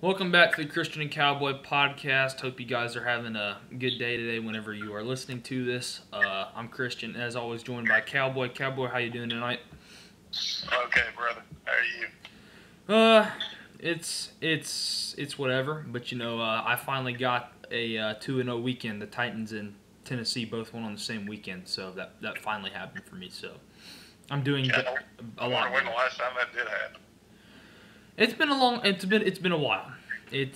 Welcome back to the Christian&Cowboy Podcast. Hope you guys are having a good day today whenever you are listening to this. I'm Christian, as always, joined by Cowboy. Cowboy, how you doing tonight? Okay, brother. How are you? It's whatever, but I finally got a 2-0 weekend. The Titans and Tennessee both won on the same weekend, so that finally happened for me. So I'm doing a lot. When the last time that did happen? It's been a while. Did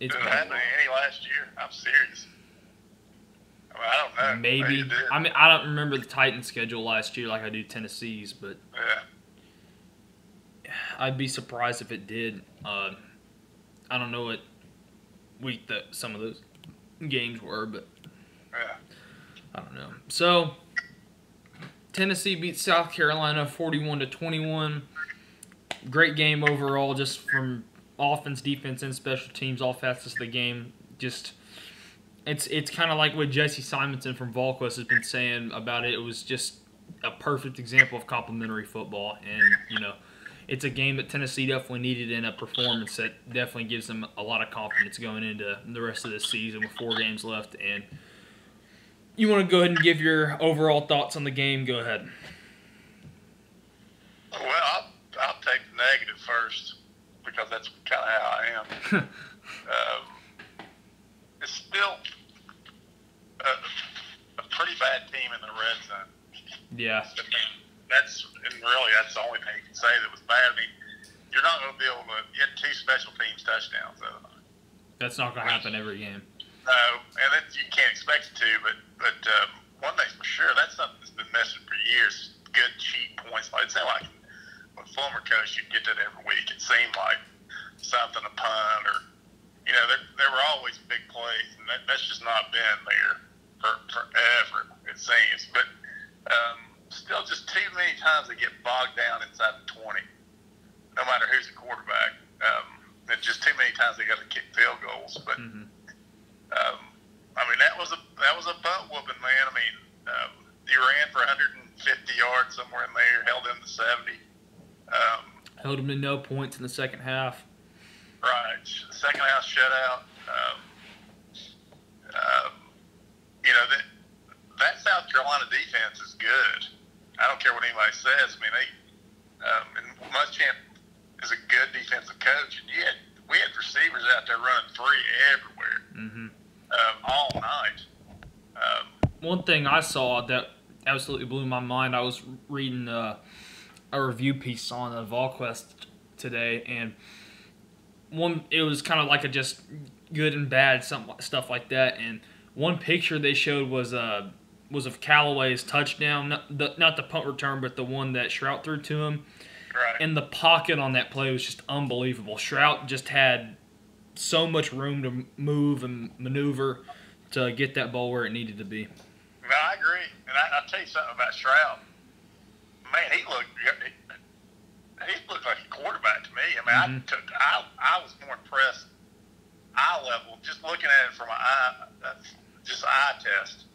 it happen any last year? I'm serious. I don't know. Maybe. I don't remember the Titans schedule last year like I do Tennessee's, but yeah. I'd be surprised if it did. I don't know what week that some of those games were, but yeah. I don't know. So Tennessee beats South Carolina 41-21. Great game overall, just from offense, defense, and special teams, all facets of the game. Just it's kind of like what Jesse Simonson from VolQuest has been saying about it. It was just a perfect example of complementary football, and it's a game that Tennessee definitely needed in a performance that definitely gives them a lot of confidence going into the rest of this season with 4 games left. And you want to go ahead and give your overall thoughts on the game? Go ahead. Well, I'll take the negative first because that's kind of how I am. It's still a pretty bad team in the red zone. Yeah. That's the only thing you can say that was bad. I mean, you're not going to be able to get 2 special teams touchdowns the other night. That's not going to happen every game. No, and you can't expect it to. But one thing's for sure, that's something that's been missing for years. Good cheap points. It seemed like when former coach, you'd get that every week. It seemed like something, a punt, or there were always big plays, and that's just not been there forever, it seems. But still, just too many times they get bogged down inside the 20, no matter who's the quarterback. And just too many times they got to kick field goals. But I mean, that was a butt whooping, man. I mean, you ran for 150 yards somewhere in there, held them to 70. Held them to no points in the second half. Right. Second half shutout. That South Carolina defense is good. I don't care what anybody says. I mean, and Muschamp is a good defensive coach, and we had receivers out there running 3 everywhere, all night. One thing I saw that absolutely blew my mind, I was reading a review piece on VolQuest today, and it was kind of like a just good and bad stuff like that. And one picture they showed was of Callaway's touchdown, not the punt return, but the one that Shrout threw to him. Right. And the pocket on that play was just unbelievable. Shrout just had so much room to move and maneuver to get that ball where it needed to be. No, I agree. And I'll tell you something about Shrout. Man, he looked like a quarterback to me. I mean, I was more impressed eye level, just looking at it from an eye test,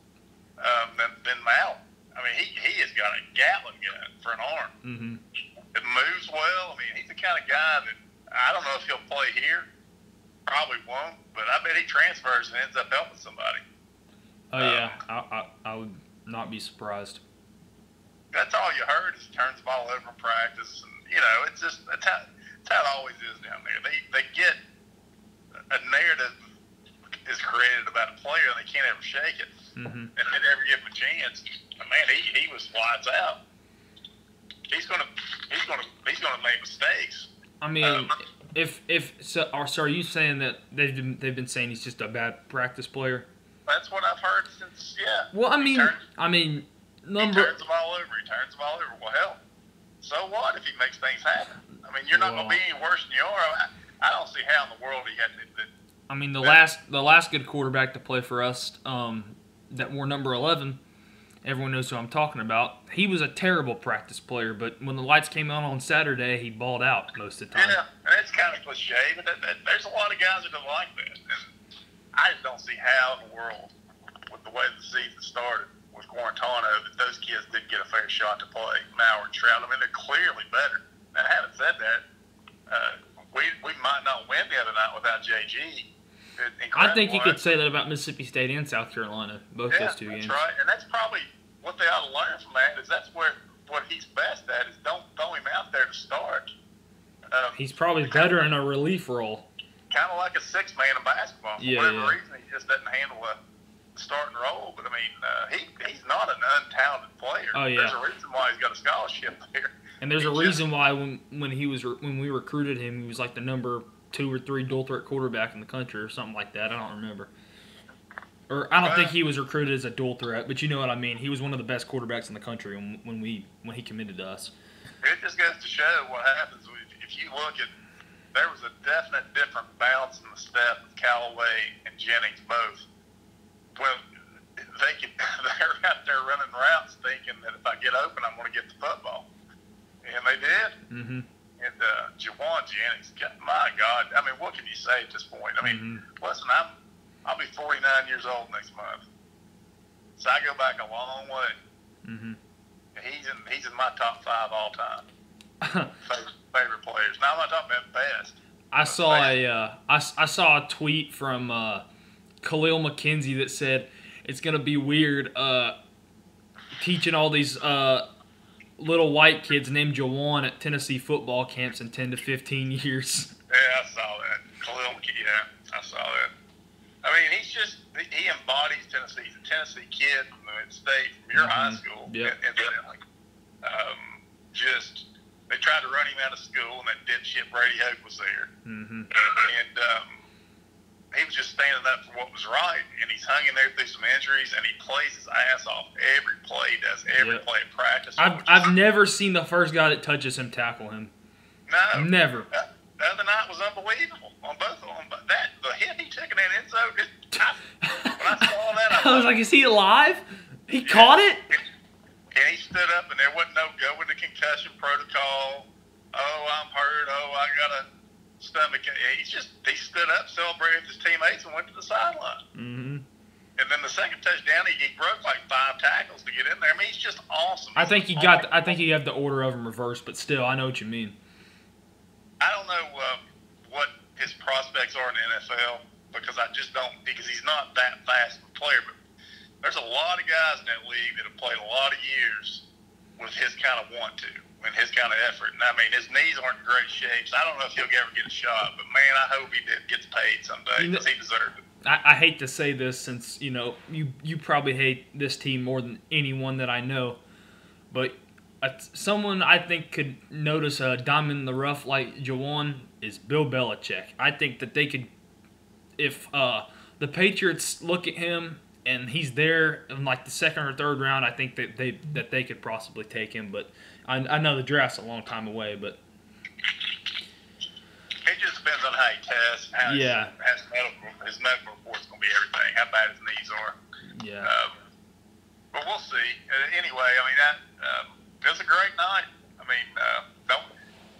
than Mal. I mean, he has got a Gatling gun for an arm. It moves well. I mean, he's the kind of guy that I don't know if he'll play here. Probably won't, but I bet he transfers and ends up helping somebody. Oh yeah, I would not be surprised. That's all you heard is he turns the ball over in practice, and it's just that's how it always is down there. They get a narrative is created about a player, and they can't ever shake it, and they never give him a chance. And man, he was lights out. He's gonna make mistakes. I mean, are you saying that they've been saying he's just a bad practice player? That's what I've heard since. Yeah. Well, he turns the ball over. Well, hell, so what if he makes things happen? I mean, you're not going to be any worse than you are. I don't see how in the world he had to. I mean, the last good quarterback to play for us, that wore number 11, everyone knows who I'm talking about. He was a terrible practice player, but when the lights came on Saturday, he balled out most of the time. Yeah, and it's kind of cliche, but there's a lot of guys that don't like that. And I just don't see how in the world, with the way the season started with Guarantano, that those kids didn't get a fair shot to play. Mauer and Shrout, I mean, they're clearly better. Now, having said that, we might not win the other night without JG. I think you could say that about Mississippi State and South Carolina, both those two games. That's right, and that's probably what they ought to learn from that. Is that's what he's best at is don't throw him out there to start. He's probably better in a relief role. Kind of like a six man in basketball. For whatever reason, he just doesn't handle a starting role. But I mean, he's not an untalented player. Oh yeah. There's a reason why he's got a scholarship there. And there's a reason why when we recruited him, he was like the number 2 or 3 dual threat quarterback in the country or something like that. I don't remember. Or I don't think he was recruited as a dual threat, but you know what I mean. He was one of the best quarterbacks in the country when he committed to us. It just goes to show what happens if you look at. There was a definite different bounce in the step of Callaway and Jennings both. Well, they're out there running routes thinking that if I get open, I'm going to get the football. And they did. Mm-hmm. And Jawan Jennings, my God, I mean, what can you say at this point? I mean, listen, I'll be 49 years old next month. So I go back a long way. Mm-hmm. He's in my top 5 all time. favorite players. Now I'm not talking about best. I saw a tweet from Khalil McKenzie that said it's gonna be weird teaching all these little white kids named Jawan at Tennessee football camps in 10 to 15 years. Yeah, I saw that. Khalil, I saw that. I mean, he embodies Tennessee. He's a Tennessee kid from the state, from your high school. Yep. Incidentally. They tried to run him out of school, and that dipshit Brady Hoke was there. Mm-hmm. And he was just standing up for what was right, and he's hung in there through some injuries, and he plays his ass off every play, does every play at practice. I've never seen the first guy that touches him tackle him. No. Never. The other night was unbelievable on both of them, but the hit he took in that end zone, when I saw that, I was like, is he alive? He caught it? And he stood up, and there wasn't no go into concussion protocol. Oh, I'm hurt. Oh, I got a stomach. He stood up, celebrated with his teammates, and went to the sideline. Mm-hmm. And then the second touchdown, he broke like 5 tackles to get in there. I mean, he's just awesome. I think he had the order of them reversed, but still, I know what you mean. I don't know what his prospects are in the NFL because he's not that fast of a player, but there's a lot of guys in that league that have played a lot of years with his kind of want to and his kind of effort. And I mean, his knees aren't in great shape, so I don't know if he'll ever get a shot. But man, I hope he gets paid someday because he deserved it. I hate to say this since you probably hate this team more than anyone that I know, but someone I think could notice a diamond in the rough like Jawan is Bill Belichick. I think that they could, if the Patriots look at him and he's there in like the 2nd or 3rd round, I think that they could possibly take him. But I know the draft's a long time away. But it just depends on how he tests. His medical report's going to be everything. How bad his knees are. Yeah. But we'll see. Anyway, I mean it was a great night. I mean, don't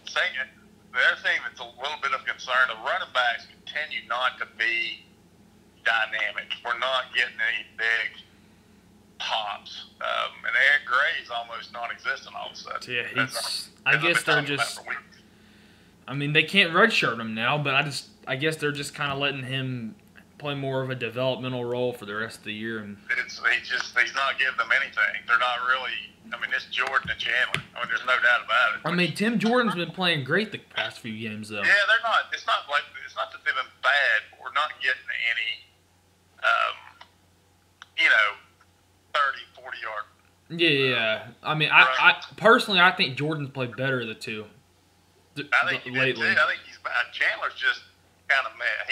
say it. The other thing that's a little bit of concern: the running backs continue not to be dynamic. We're not getting any big pops. And Eric Gray's almost non-existent all of a sudden. Yeah, I guess they're just. I mean, they can't redshirt him now, but I guess they're just kind of letting him play more of a developmental role for the rest of the year. And he's not giving them anything. They're not really. I mean, it's Jordan and Chandler. I mean, there's no doubt about it. I mean, Tim Jordan's been playing great the past few games, though. Yeah, they're not. It's not that they've been bad, but we're not getting any. 30, 40-yard. Yeah. I mean, I personally, I think Jordan's played better of the two. I think he did too. I think Chandler's just kind of mad.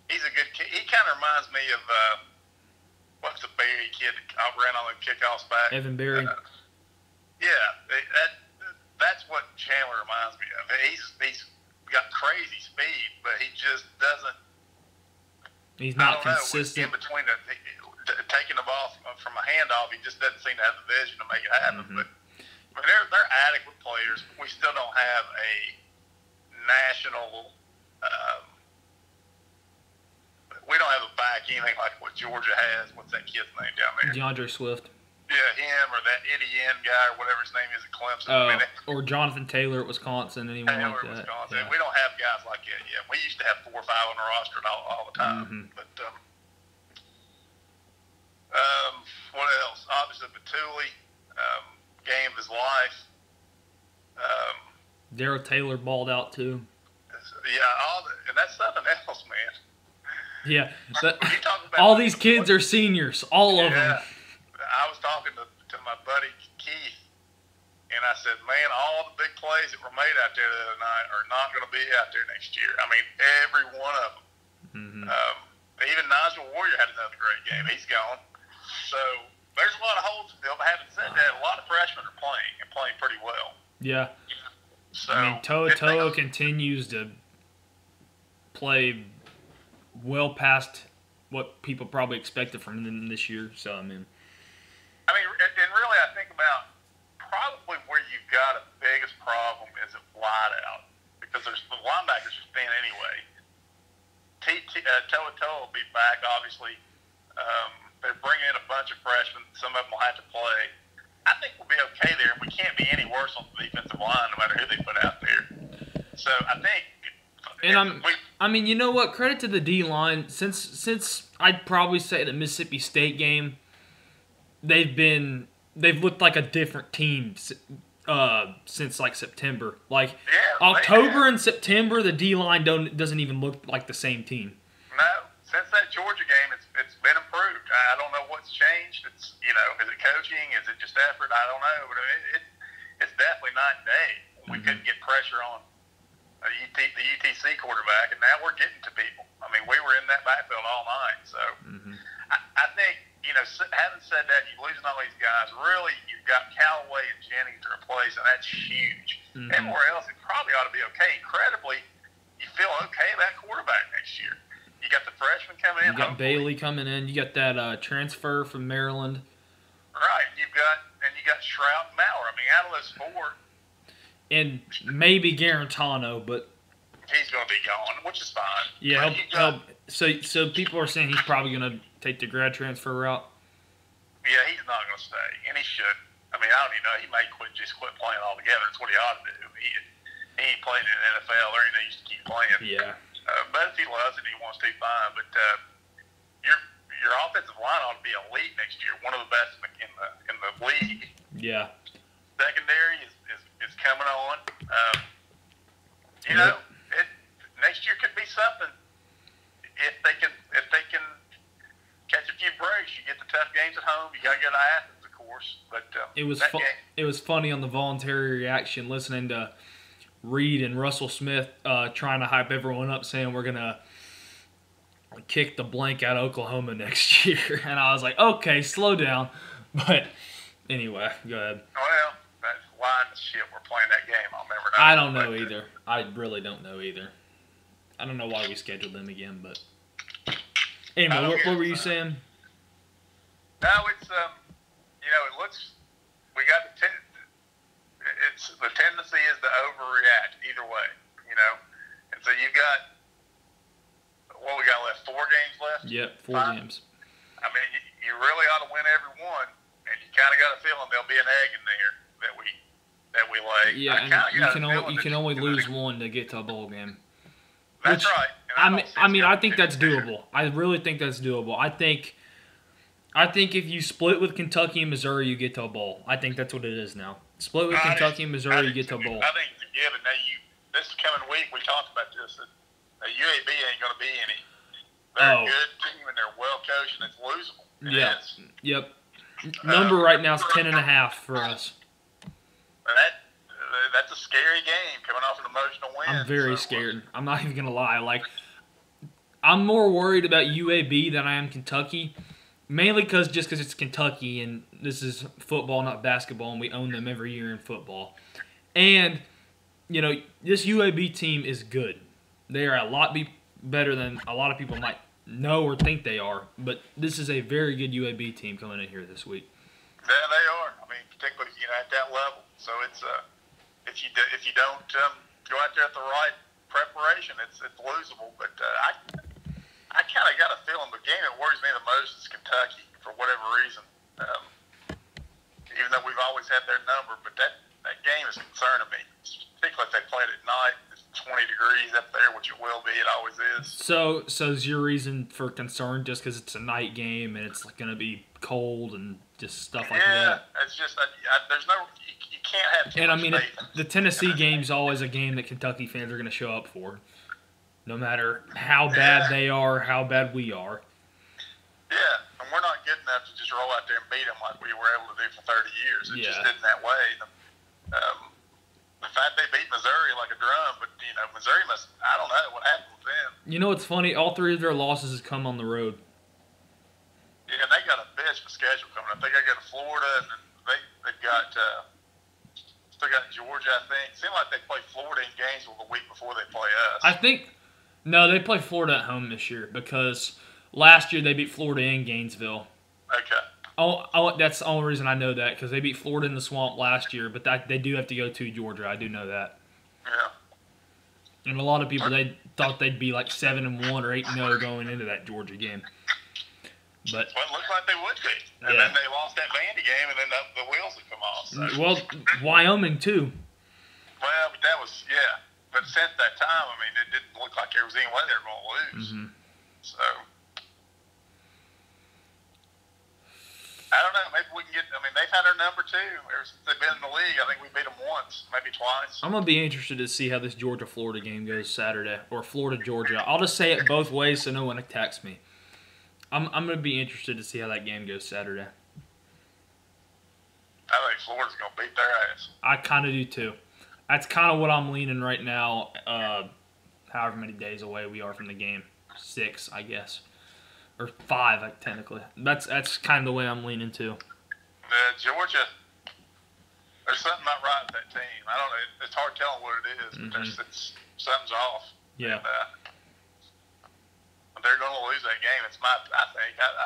He's a good kid. He kind of reminds me of what's the Berry kid that ran on the kickoffs back? Evan Berry. That's what Chandler reminds me of. He's got crazy speed, but he just doesn't. He's not consistent. In between taking the ball from a handoff, he just doesn't seem to have the vision to make it happen. Mm-hmm. But I mean, they're adequate players. But we still don't have a national. We don't have a back anything like what Georgia has. What's that kid's name down there? DeAndre Swift. Yeah, him or that Etienne guy or whatever his name is at Clemson. Or Jonathan Taylor at Wisconsin, anyone like that. Wisconsin. Yeah. We don't have guys like that yet. We used to have 4 or 5 on our roster all the time. Mm-hmm. But what else? Obviously, Batuli, game of his life. Darryl Taylor balled out too. Yeah, and that's something else, man. Yeah, all these kids are seniors, all of them. I was talking to my buddy Keith, and I said, man, all the big plays that were made out there the other night are not going to be out there next year. I mean, every one of them. Mm-hmm. Even Nigel Warrior had another great game. He's gone. So there's a lot of holes to fill. But having said that, a lot of freshmen are playing and playing pretty well. Yeah. So, I mean, Toa continues to play well past what people probably expected from him this year. So, and really I think about probably where you've got a biggest problem is at wideout, because the linebackers are thin anyway. Toa will be back, obviously. They're bringing in a bunch of freshmen. Some of them will have to play. I think we'll be okay there, and we can't be any worse on the defensive line no matter who they put out there. So I think. And you know what? Credit to the D-line. Since I'd probably say the Mississippi State game, they've looked like a different team since like September. October and September, the D-line doesn't even look like the same team. No, since that Georgia game, it's been improved. I don't know what's changed. It's is it coaching? Is it just effort? I don't know, but it's definitely night and day. We couldn't get pressure on the UTC quarterback, and now we're getting to people. I mean, we were in that backfield all night. So I think, having said that, you losing all these guys, really, you've got Callaway and Jennings to replace, and that's huge. Everywhere else, it probably ought to be okay. Incredibly, you feel okay about quarterback next year. You got the freshman coming in. You got Bailey coming in. You got that transfer from Maryland. Right. You got Shroud and Maurer. I mean, out of those 4. And maybe Garantano, but he's going to be gone, which is fine. Yeah. So people are saying he's probably going to take the grad transfer route. Yeah, he's not going to stay, and he should. I mean, I don't even know. He may quit playing altogether. That's what he ought to do. He ain't playing in the NFL, or he needs to keep playing. Yeah. But if he loves it, he wants to, fine. But your offensive line ought to be elite next year, one of the best in the league. Yeah. Secondary is coming on. Next year could be something if they can catch a few breaks. You get the tough games at home. You got to go to Athens, of course. But it was funny on the voluntary reaction listening to Reed and Russell Smith trying to hype everyone up, saying we're gonna kick the blank out of Oklahoma next year, and I was like, okay, slow down. But anyway, go ahead. Well, that's why in the shit we're playing that game. I'll never know. I don't know either. I really don't know either. I don't know why we scheduled them again, but anyway, what were you saying? No, it's it looks. We got the tendency is to overreact either way, and so you got what we got left, 4 games left. Yep, 4 games. I mean, you really ought to win every one, and you kind of got a feeling there'll be an egg in there that we lay. Yeah, and you can only lose one to get to a bowl game. That's right. I think that's doable. I really think that's doable. I think if you split with Kentucky and Missouri, you get to a bowl. I think that's what it is now. Split with Kentucky and Missouri, you get to a bowl. I think it's a given. Now, this coming week, we talked about this. UAB ain't going to be any. They're a good team, and they're well coached, and it's losable. It is. Yep. Number right now is 10.5 for us. That's a scary game coming off an emotional win. I'm very scared. I'm not even going to lie. I'm more worried about UAB than I am Kentucky. Mainly because it's Kentucky, and this is football, not basketball, and we own them every year in football. And, this UAB team is good. They are a lot better than a lot of people might know or think they are. But this is a very good UAB team coming in here this week. Yeah, they are. I mean, particularly at that level. So it's if you don't go out there at the right preparation, it's losable. But I kind of got a feeling the game that worries me the most is Kentucky for whatever reason. even though we've always had their number. But that game is concerning me, particularly if they play it at night. It's 20 degrees up there, which it will be. It always is. So is your reason for concern just because it's a night game and it's going to be cold and just stuff like that? Yeah, it's just there's no you can't have too and I much mean, faith. the Tennessee game's always a game that Kentucky fans are going to show up for, no matter how bad they are, how bad we are. Yeah, and we're not good enough to just roll out there and beat them like we were able to do for 30 years. It just isn't that way. The fact they beat Missouri like a drum, but Missouri I don't know what happened with them. You know what's funny? All three of their losses has come on the road. Yeah, they got a bitch of a schedule coming up. They got to go to Florida, and then they've got still got Georgia, I think. It seems like they play Florida in Gainesville the week before they play us. No, they play Florida at home this year because last year they beat Florida in Gainesville. Okay. That's the only reason I know that, because they beat Florida in the Swamp last year, but they do have to go to Georgia. I do know that. Yeah. And a lot of people, they thought they'd be like 7-1 or 8-0 going into that Georgia game. But well, it looks like they would be. And then they lost that Vandy game, and then the wheels would come off. So. Well, Wyoming too. Well, but that was, yeah. But since that time, I mean, it didn't look like there was any way they were going to lose. Mm-hmm. So, I don't know. Maybe we can get, they've had our number too. Ever since they've been in the league, I think we beat them once, maybe twice. I'm going to be interested to see how this Georgia-Florida game goes Saturday, or Florida-Georgia. I'll just say it both ways so no one attacks me. I'm going to be interested to see how that game goes Saturday. I think Florida's going to beat their ass. I kind of do too. That's kind of what I'm leaning right now, however many days away we are from the game. 6, I guess. Or 5, technically. That's kind of the way I'm leaning too. Georgia, there's something not right with that team. I don't know. It's hard telling what it is, but something's off. Yeah. And, they're going to lose that game. I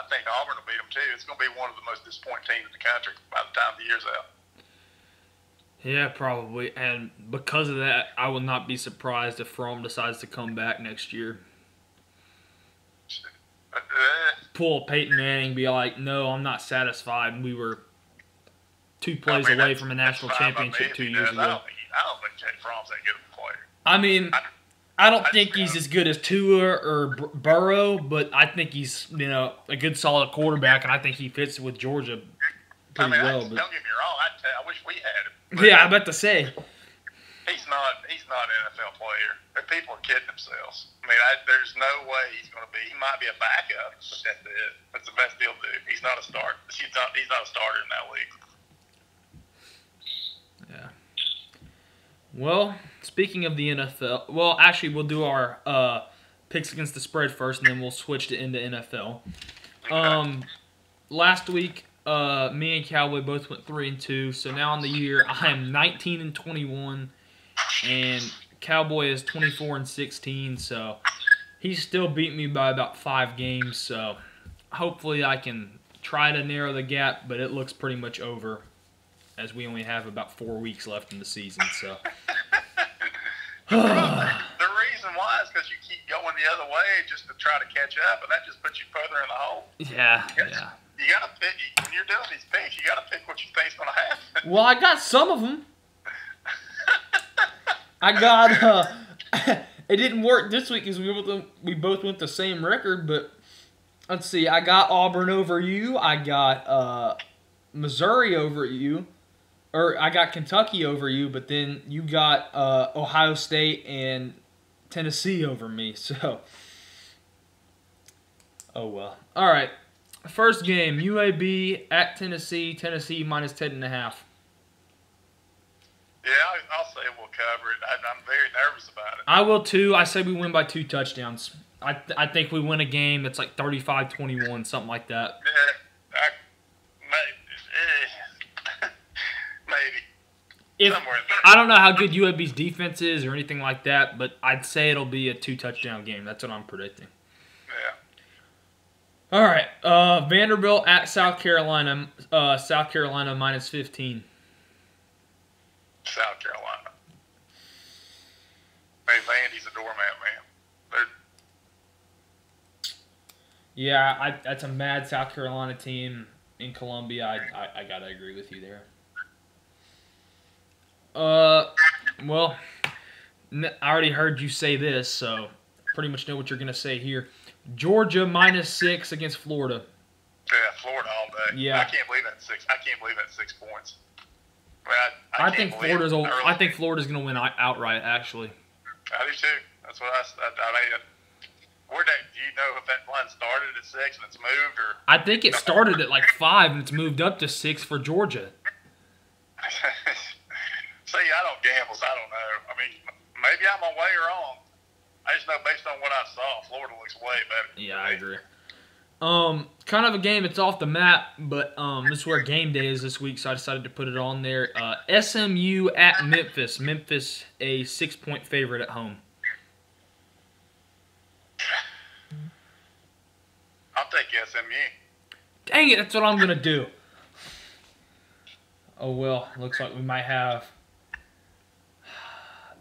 think Auburn will beat them too. It's going to be one of the most disappointing teams in the country by the time the year's out. Yeah, probably. And because of that, I will not be surprised if Fromm decides to come back next year. Pull Peyton Manning, be like, no, I'm not satisfied. We were 2 plays away from a national championship 2 years ago. I don't think Jake Fromm's that good of a player. I mean, I don't think he's as good as Tua or Burrow, but I think he's a good solid quarterback, and I think he fits with Georgia pretty well. Don't get me wrong. I wish we had him. Yeah, I'm about to say. He's not an NFL player. People are kidding themselves. There's no way he's going to be. He might be a backup, but that's it. That's the best he'll do. He's not a starter. He's not a starter in that league. Yeah. Well, speaking of the NFL, actually, we'll do our picks against the spread first, and then we'll switch into NFL. Okay. Last week, me and Cowboy both went 3-2. So now on the year, I am 19-21, and Cowboy is 24-16. So he's still beating me by about 5 games. So hopefully I can try to narrow the gap, but it looks pretty much over, as we only have about 4 weeks left in the season. So the reason why is because you keep going the other way just to try to catch up, and that just puts you further in the hole. Yeah. You got to pick, when you're doing these picks, you got to pick what you think's going to happen. Well, I got some of them. I got, it didn't work this week because we both went the same record, but let's see. I got Auburn over you. I got Missouri over you. Or I got Kentucky over you, but then you got Ohio State and Tennessee over me. So, oh well. All right. First game, UAB at Tennessee. Tennessee minus 10.5. Yeah, I'll say we'll cover it. I'm very nervous about it. I will too. I say we win by 2 touchdowns. I think we win a game that's like 35-21, something like that. Yeah, maybe. I don't know how good UAB's defense is or anything like that, but I'd say it'll be a 2-touchdown game. That's what I'm predicting. Yeah. All right. Vanderbilt at South Carolina. South Carolina minus 15. South Carolina. Hey, Vandy's a doormat, man. Yeah, that's a mad South Carolina team. in Columbia. I gotta agree with you there. Well, I already heard you say this, so pretty much know what you're gonna say here. Georgia -6 against Florida. Yeah, Florida all day. Yeah. I can't believe that's 6. I can't believe that's 6 points. I think Florida's gonna win outright. Actually. I do too. That's what I mean. Do you know if that line started at 6 and it's moved, or? I think it started at like 5 and it's moved up to 6 for Georgia. See, I don't gamble, so I don't know. I mean, maybe I'm way wrong. I just know based on what I saw, Florida looks way better. Yeah, I agree. Kind of a game. It's off the map, but this is where game day is this week, so I decided to put it on there. SMU at Memphis. Memphis a 6-point favorite at home. I'll take SMU. Dang it, that's what I'm going to do. Oh, well, looks like we might have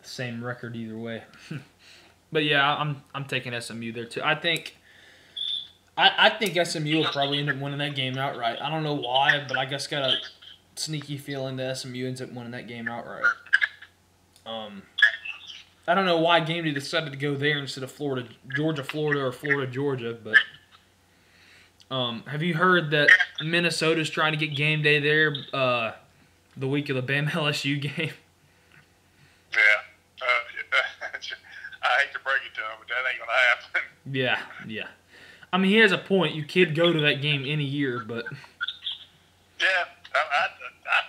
the same record either way. But, yeah, I'm taking SMU there, too. I think SMU will probably end up winning that game outright. I don't know why, but I guess got a sneaky feeling that SMU ends up winning that game outright. I don't know why game day decided to go there instead of Georgia, Florida, or Florida, Georgia, but have you heard that Minnesota's trying to get game day there the week of the Bama LSU game? Yeah. I hate to break it to him, but that ain't going to happen. Yeah. I mean, he has a point. You could go to that game any year, but... Yeah, I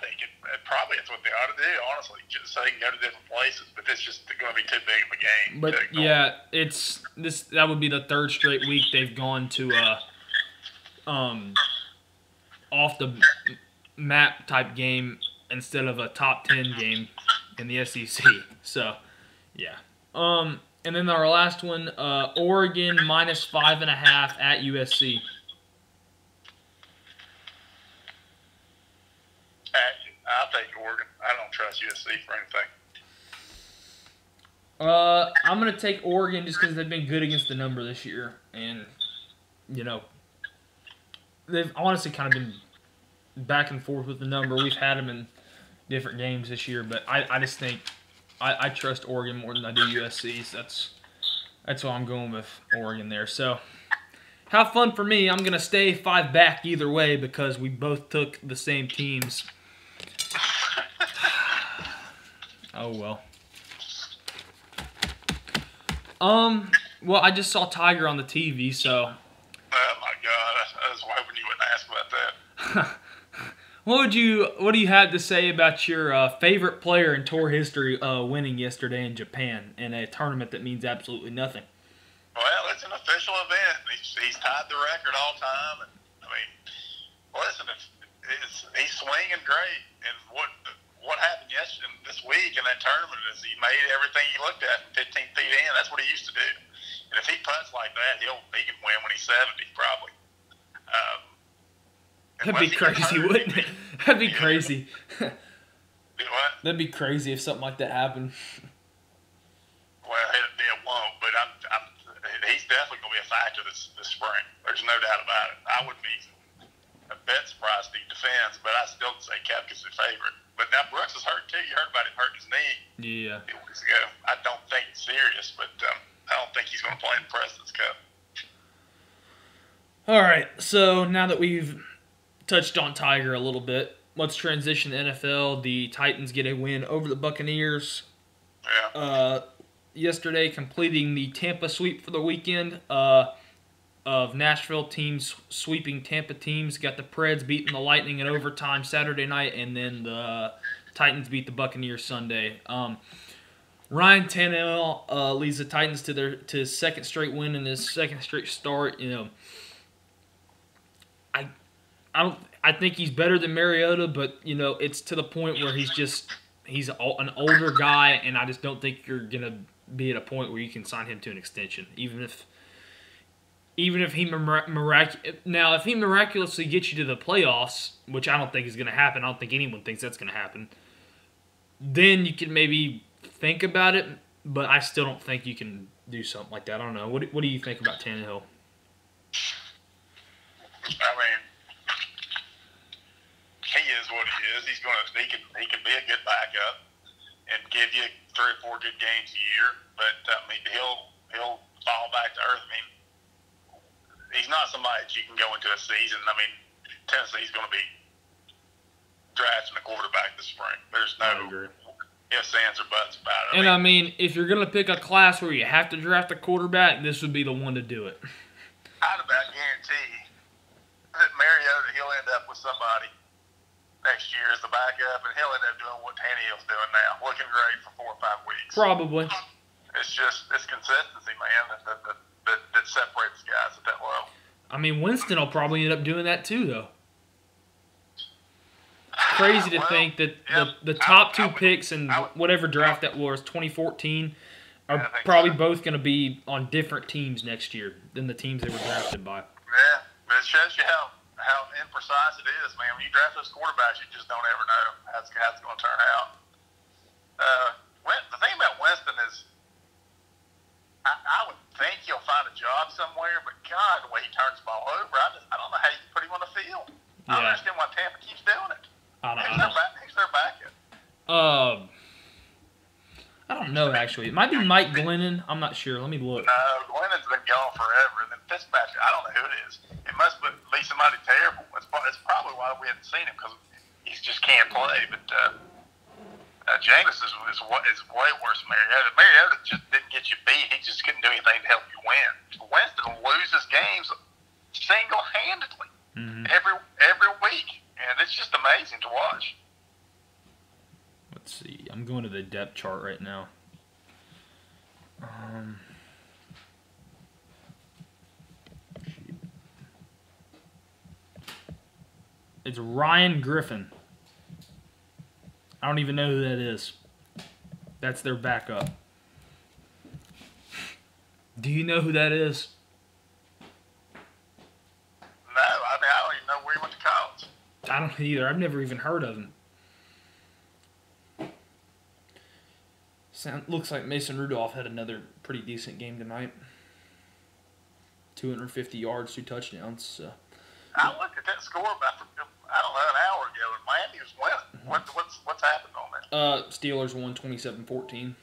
think probably it's what they ought to do, honestly, just so they can go to different places, but it's just going to be too big of a game. But, yeah, that would be the third straight week they've gone to off the map type game instead of a top 10 game in the SEC. So, yeah. And then our last one, Oregon -5.5 at USC. I'll take Oregon. I don't trust USC for anything. I'm going to take Oregon just because they've been good against the number this year. And, they've honestly kind of been back and forth with the number. We've had them in different games this year, but I just think I trust Oregon more than I do USC. So that's why I'm going with Oregon there. So, have fun for me. I'm going to stay 5 back either way because we both took the same teams. Oh, well. Well, I just saw Tiger on the TV, so... Oh, my God. I was hoping you wouldn't ask about that. What do you have to say about your favorite player in tour history winning yesterday in Japan in a tournament that means absolutely nothing? Well, it's an official event. He's tied the record all time. And I mean, listen, he's swinging great. And what happened this week in that tournament is he made everything he looked at 15 feet in. That's what he used to do. And if he putts like that, he can win when he's 70 probably. That'd be crazy, wouldn't it? That'd be crazy. What? That'd be crazy if something like that happened. Well, it won't, but he's definitely going to be a factor this spring. There's no doubt about it. I wouldn't be a bit surprised if he defends, but I still say Koepka's the favorite. But now Brooks is hurt, too. You heard about him hurting his knee Yeah. a few weeks ago. I don't think it's serious, but I don't think he's going to play in the President's Cup. All right, so now that we've touched on Tiger a little bit, let's transition to NFL. The Titans get a win over the Buccaneers. Yeah. Yesterday, completing the Tampa sweep for the weekend of Nashville teams sweeping Tampa teams. Got the Preds beating the Lightning in overtime Saturday night, and then the Titans beat the Buccaneers Sunday. Ryan Tannehill leads the Titans to his second straight win and his second straight start. I think he's better than Mariota, but it's to the point where he's an older guy, and I just don't think you're gonna be at a point where you can sign him to an extension, even if he if he miraculously gets you to the playoffs, which I don't think is gonna happen. I don't think anyone thinks that's gonna happen. Then you can maybe think about it, but I still don't think you can do something like that. I don't know. What do you think about Tannehill? I mean, he can be a good backup and give you 3 or 4 good games a year. But he'll fall back to earth. I mean, he's not somebody that you can go into a season. I mean, Tennessee's going to be drafting a quarterback this spring. There's no ifs, ands, or buts about it. I mean, if you're going to pick a class where you have to draft a quarterback, this would be the one to do it. I'd about guarantee that Mariota, he'll end up with somebody next year as the backup, and he'll end up doing what Tannehill's doing now, looking great for 4 or 5 weeks. Probably. It's consistency, man, that separates guys at that level. I mean, Winston will probably end up doing that too, though. Crazy to think that the top 2 picks in whatever draft that was, 2014, are probably both going to be on different teams next year than the teams they were drafted by. Yeah, but it shows you how imprecise it is, man. When you draft those quarterbacks, you just don't ever know how it's going to turn out. The thing about Winston is, I would think he'll find a job somewhere, but God, the way he turns the ball over, I don't know how you can put him on the field. I don't understand why Tampa keeps doing it. Who's their backup? I don't know, actually. It might be Mike Glennon. I'm not sure. Let me look. No, Glennon's been gone forever. And then Fitzpatrick, I don't know who it is. It must be somebody terrible. It's probably why we haven't seen him, because he just can't play. But Jameis is way worse than Mariota. Mariota just didn't get you beat. He just couldn't do anything to help you win. Winston loses games single-handedly every week. And it's just amazing to watch. Let's see. I'm going to the depth chart right now. It's Ryan Griffin. I don't even know who that is. That's their backup. Do you know who that is? No, I don't even know where he went to college. I don't either. I've never even heard of him. Looks like Mason Rudolph had another pretty decent game tonight. 250 yards, 2 touchdowns. So. I looked at that score about, an hour ago, and Miami was winning. What's happened on that? Steelers won 27-14.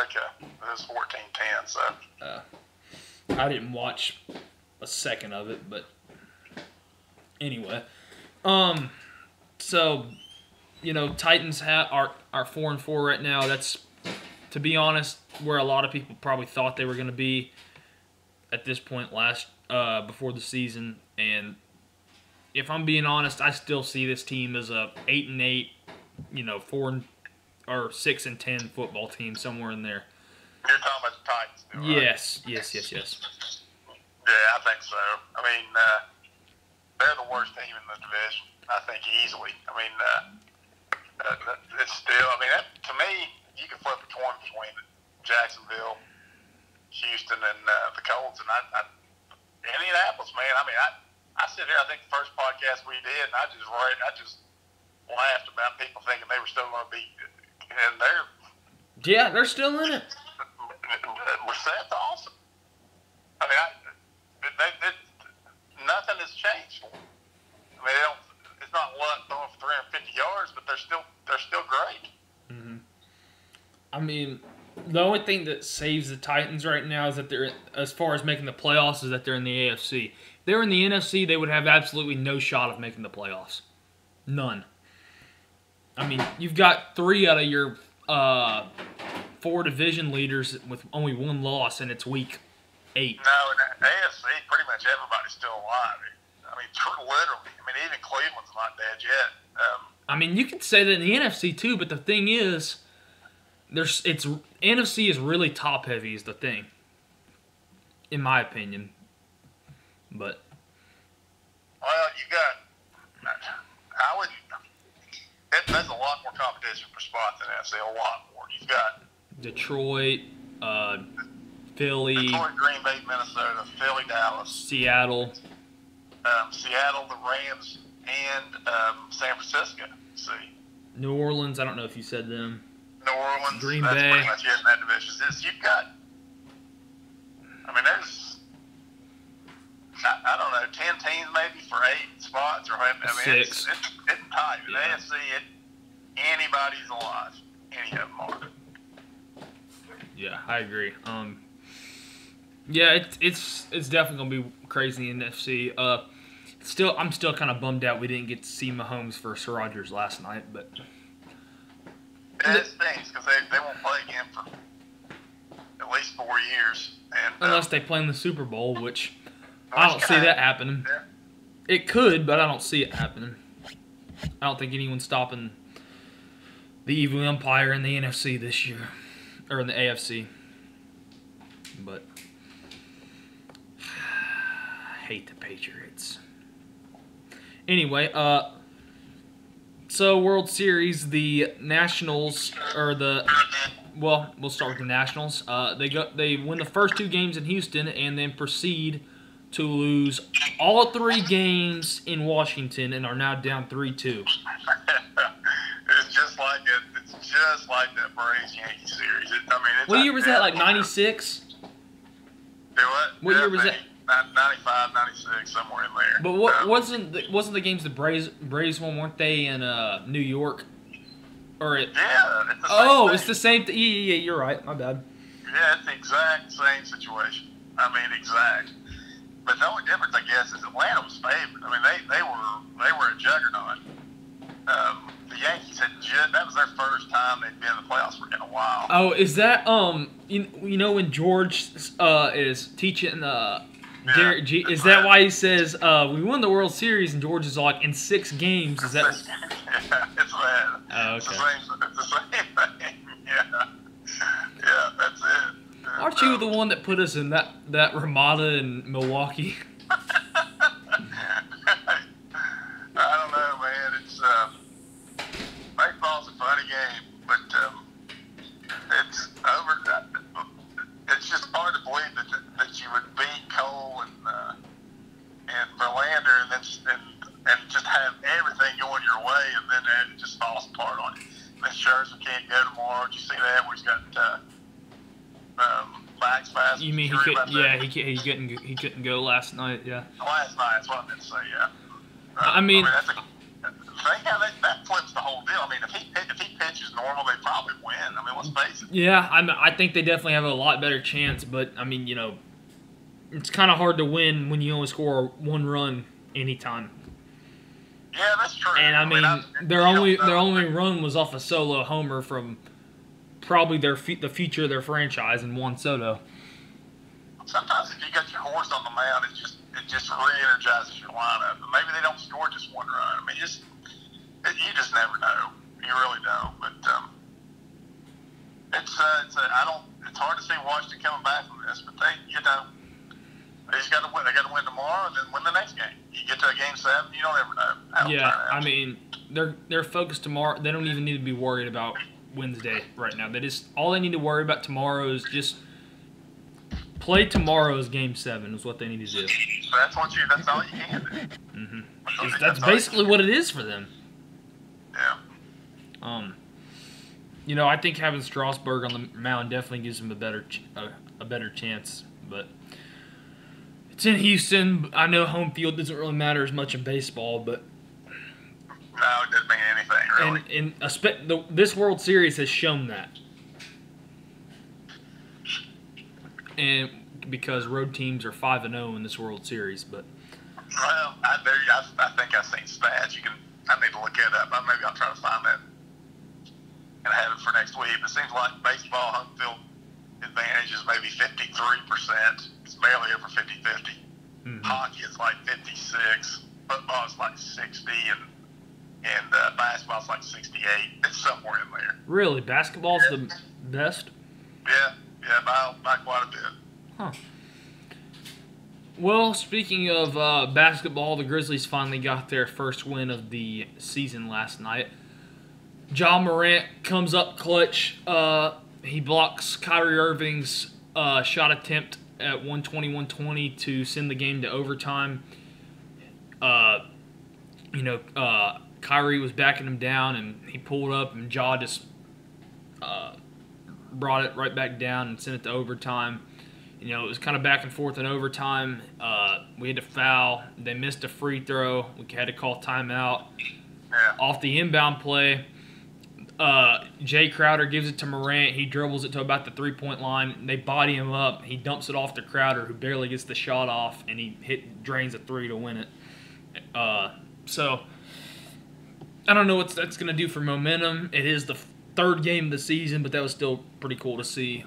Okay. It was 14-10, so. I didn't watch a second of it, but anyway. So, Titans are 4-4 right now. That's, to be honest, where a lot of people probably thought they were going to be at this point before the season. And if I'm being honest, I still see this team as a 8-8, 4 or 6-10 football team somewhere in there. You're talking about the Titans, right? Yes. Yeah, I think so. I mean, they're the worst team in the division, I think, easily. I mean, it's still, to me, you can flip a coin between Jacksonville, Houston, and the Colts. And Indianapolis, man, I sit here, I think the first podcast we did, and I just laughed about people thinking they were still going to be, and they're still in it. Brissett's awesome. Nothing has changed. It's not luck throwing for 350 yards, but they're still great. The only thing that saves the Titans right now is that they're, as far as making the playoffs, is that they're in the AFC. If they were in the NFC, they would have absolutely no shot of making the playoffs. None. You've got 3 out of your 4 division leaders with only 1 loss, and it's week 8. No, in the AFC, pretty much everybody's still alive. Literally. Even Cleveland's not dead yet. You could say that in the NFC too, but the thing is, NFC is really top heavy is the thing, in my opinion. But there's a lot more competition for spots in NFC. A lot more. You've got Detroit, Philly, Green Bay, Minnesota, Philly, Dallas, Seattle, the Rams, and San Francisco. See, New Orleans. I don't know if you said them. New Orleans, Green that's Bay. pretty much it in that division. You've got, there's, I don't know, 10 teams maybe for 8 spots or whatever. 6. It's tight. In the AFC, anybody's alive. Any of them are. Yeah, I agree. Yeah, it's definitely gonna be crazy in the NFC. I'm still kind of bummed out we didn't get to see Mahomes versus Rodgers last night, but yeah, it stinks because they won't play again for at least 4 years. And unless they play in the Super Bowl, which I don't see that happening. Yeah. It could, but I don't see it happening. I don't think anyone's stopping the evil empire in the NFC this year, or in the AFC. But I hate the Patriots. Anyway, so World Series, the Nationals, well, we'll start with the Nationals. They win the first 2 games in Houston and then proceed to lose all 3 games in Washington and are now down 3-2. It's just like it. It's just like that Braves Yankee series. What year was that? Like 96? Do what? What year was that? 95, 96, somewhere in there. But wasn't the games the Braves won? Weren't they in New York? Yeah, it's the same thing. It's the same thing. Yeah, you're right. My bad. Yeah, it's the exact same situation. Exact. But the only difference, I guess, is Atlanta was favored. They were a juggernaut. The Yankees that was their first time they'd been in the playoffs in a while. Oh, is that you know when George is teaching Derek G? Is that why he says we won the World Series and George is like in 6 games? Is that? Yeah, it's that. Oh, okay. It's the same thing. Yeah, that's it. Aren't you the one that put us in that Ramada in Milwaukee? I don't know, man. It's baseball's a funny game, but it's over. It's just hard to believe that you would beat Cole and Verlander and just have everything going your way, and then it just falls apart on you. Then Scherzer can't go tomorrow. Did you see that? Where he's got back spasms. You mean he couldn't? Yeah, he couldn't go last night. Yeah. Last night. That's what I meant to say. Yeah. Think how that flips the whole deal. If he pitches normal, they probably win. Let's face it. Yeah, I think they definitely have a lot better chance, but it's kind of hard to win when you only score 1 run anytime. Yeah, that's true. And their only run was off a solo homer from probably the future of their franchise in Juan Soto. Sometimes if you got your horse on the mound, it just re-energizes your lineup. Maybe they don't score just 1 run. You just never know. You really don't. But it's hard to see Washington coming back from this. But they just got to win. They got to win tomorrow and then win the next game. You get to a game 7, you don't ever know. Yeah, they're focused tomorrow. They don't even need to be worried about Wednesday right now. All they need to worry about tomorrow is just play tomorrow's game 7 is what they need to do. That's all you can do. Mm-hmm. That's basically what it is for them. Yeah. I think having Strasburg on the mound definitely gives them a better chance, but it's in Houston. I know home field doesn't really matter as much in baseball, but no, it doesn't mean anything really. And this World Series has shown that. And because road teams are 5-0 in this World Series, but well, I think I've seen stats. I need to look it up. Maybe I'll try to find that and have it for next week. It seems like baseball home field advantage is maybe 53%. It's barely over 50-50. Mm-hmm. Hockey is like 56. Football is like 60, and basketball is like 68. It's somewhere in there. Really, basketball's the best? Yeah, by quite a bit. Huh. Well, speaking of basketball, the Grizzlies finally got their first win of the season last night. Ja Morant comes up clutch. He blocks Kyrie Irving's shot attempt at 120-120 to send the game to overtime. Kyrie was backing him down, and he pulled up, and Ja just brought it right back down and sent it to overtime. It was kind of back and forth in overtime. We had to foul. They missed a free throw. We had to call timeout. Yeah. Off the inbound play, Jay Crowder gives it to Morant. He dribbles it to about the 3-point line. They body him up. He dumps it off to Crowder, who barely gets the shot off, and he drains a 3 to win it. So I don't know what that's going to do for momentum. It is the third game of the season, but that was still pretty cool to see.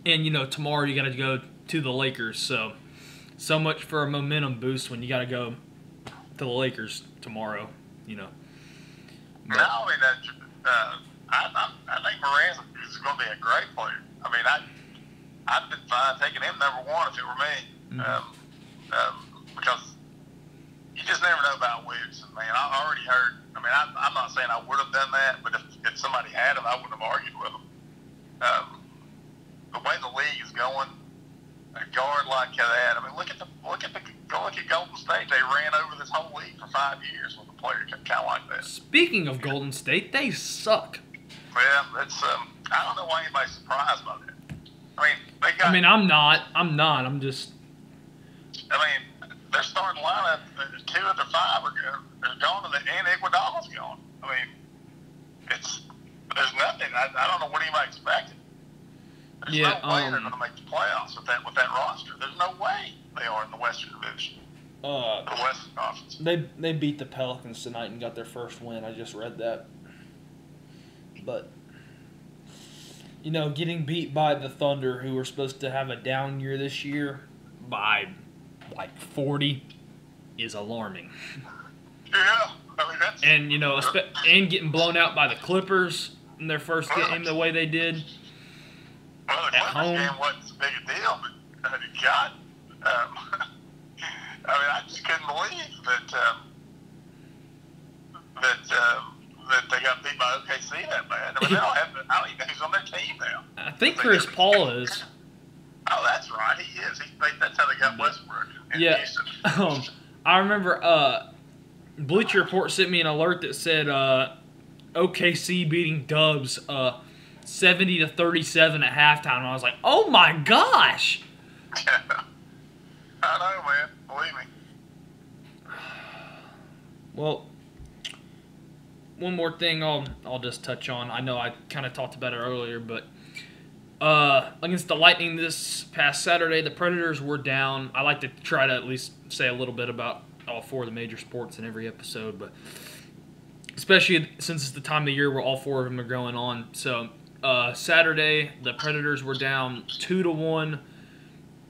And, tomorrow you got to go to the Lakers. So much for a momentum boost when you got to go to the Lakers tomorrow, But, no, I mean, I think Morant is going to be a great player. I mean, I'd been fine taking him number one if it were me. Because you just never know about Williamson, man. I already heard. I mean, I'm not saying I would have done that, but if somebody had him, I wouldn't have argued with him. The way the league is going, a guard like that. I mean, look at Golden State. They ran over this whole league for 5 years with a player kind of like that. Speaking of Golden State, they suck. Well, it's I don't know why anybody's surprised by that. I mean, they got. I mean, I'm not. I'm just. I mean, their starting lineup, 2 of their 5 are gone, and Iguodala's gone. I mean, there's nothing. I don't know what anybody expected. There's no way they're going to make the playoffs with that roster. There's no way they are in the Western Division. The Western Conference. They beat the Pelicans tonight and got their first win. I just read that. But, getting beat by the Thunder, who were supposed to have a down year this year, by like 40, is alarming. Yeah, I mean that's. And and getting blown out by the Clippers in their first game the way they did. Well, the Clippers game wasn't as big a deal, but God, I mean, I just couldn't believe that they got beat by OKC that bad. I mean, I don't even know who's on their team now. I think Chris Paul is. Oh, that's right, he is. That's how they got Westbrook in Houston. I remember Bleacher Report sent me an alert that said OKC beating Dubs 70-37 at halftime, and I was like, "Oh my gosh!" I know, man. Believe me. Well, one more thing I'll just touch on. I know I kind of talked about it earlier, but against the Lightning this past Saturday, the Predators were down. I like to try to at least say a little bit about all 4 of the major sports in every episode, but especially since it's the time of the year where all 4 of them are going on. So Saturday, the Predators were down 2-1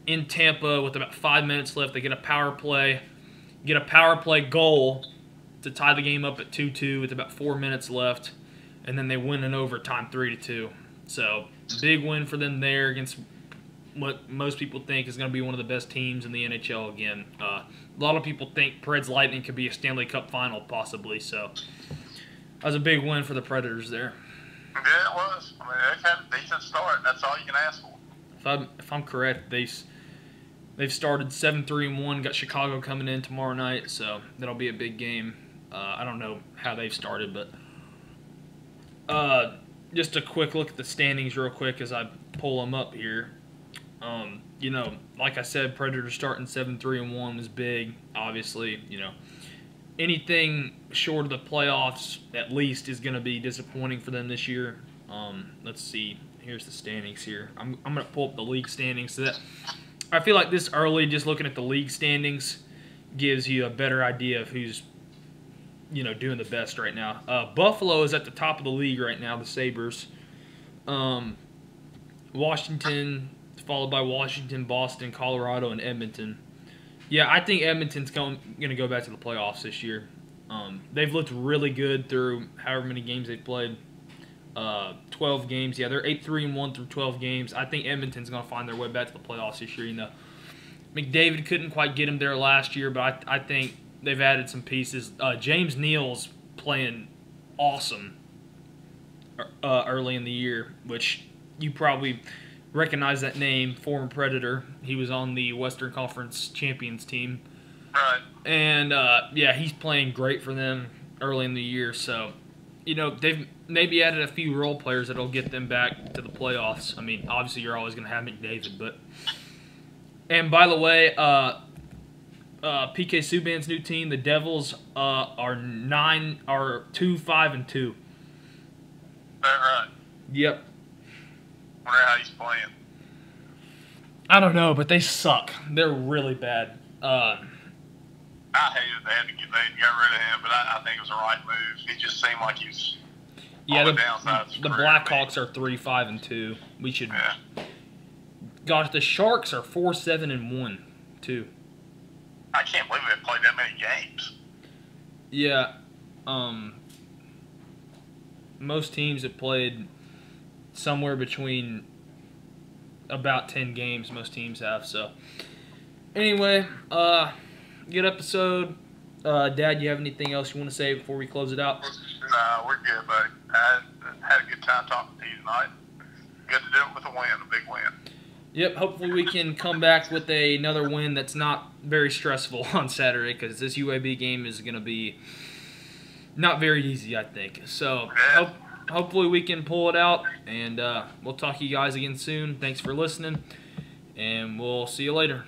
in Tampa with about 5 minutes left. They get a power play goal to tie the game up at 2-2 with about 4 minutes left, and then they win in overtime 3-2. So big win for them there against what most people think is going to be one of the best teams in the NHL again. A lot of people think Preds Lightning could be a Stanley Cup final possibly, so that was a big win for the Predators there. Yeah, it was. I mean, they've had a decent start. That's all you can ask for. If I'm correct, they've started 7-3-1. Got Chicago coming in tomorrow night, so that'll be a big game. I don't know how they've started, but just a quick look at the standings real quick as I pull them up here. Like I said, Predators starting 7-3-1 was big. Obviously, anything short of the playoffs at least is going to be disappointing for them this year. Let's see. Here's the standings here. I'm going to pull up the league standings. So that I feel like this early, just looking at the league standings, gives you a better idea of who's doing the best right now. Buffalo is at the top of the league right now, the Sabres. Washington, followed by Washington, Boston, Colorado, and Edmonton. Yeah, I think Edmonton's going to go back to the playoffs this year. They've looked really good through however many games they've played. 12 games. Yeah, they're 8-3-1 through 12 games. I think Edmonton's going to find their way back to the playoffs this year. McDavid couldn't quite get them there last year, but I think they've added some pieces. James Neal's playing awesome early in the year, which you probably recognize that name, former Predator. He was on the Western Conference Champions team. Right. And, he's playing great for them early in the year. So, they've maybe added a few role players that will get them back to the playoffs. I mean, obviously you're always going to have McDavid, but... And, by the way, PK Subban's new team, the Devils, are 2-5-2. that right? Yep. Wonder how he's playing. I don't know, but they suck. They're really bad. I hated they got rid of him, but I think it was the right move. He just seemed like he was on the downside. The Blackhawks are 3-5-2. We should. Yeah. Gosh, the Sharks are 4-7-1 too. I can't believe they played that many games. Yeah. Most teams have played somewhere between about 10 games. Most teams have. So, anyway, good episode. Dad, you have anything else you want to say before we close it out? No, we're good, buddy. I had a good time talking to you tonight. Good to do it with a win, a big win. Yep, hopefully we can come back with another win that's not very stressful on Saturday, because this UAB game is going to be not very easy, I think. So hopefully we can pull it out, and we'll talk to you guys again soon. Thanks for listening, and we'll see you later.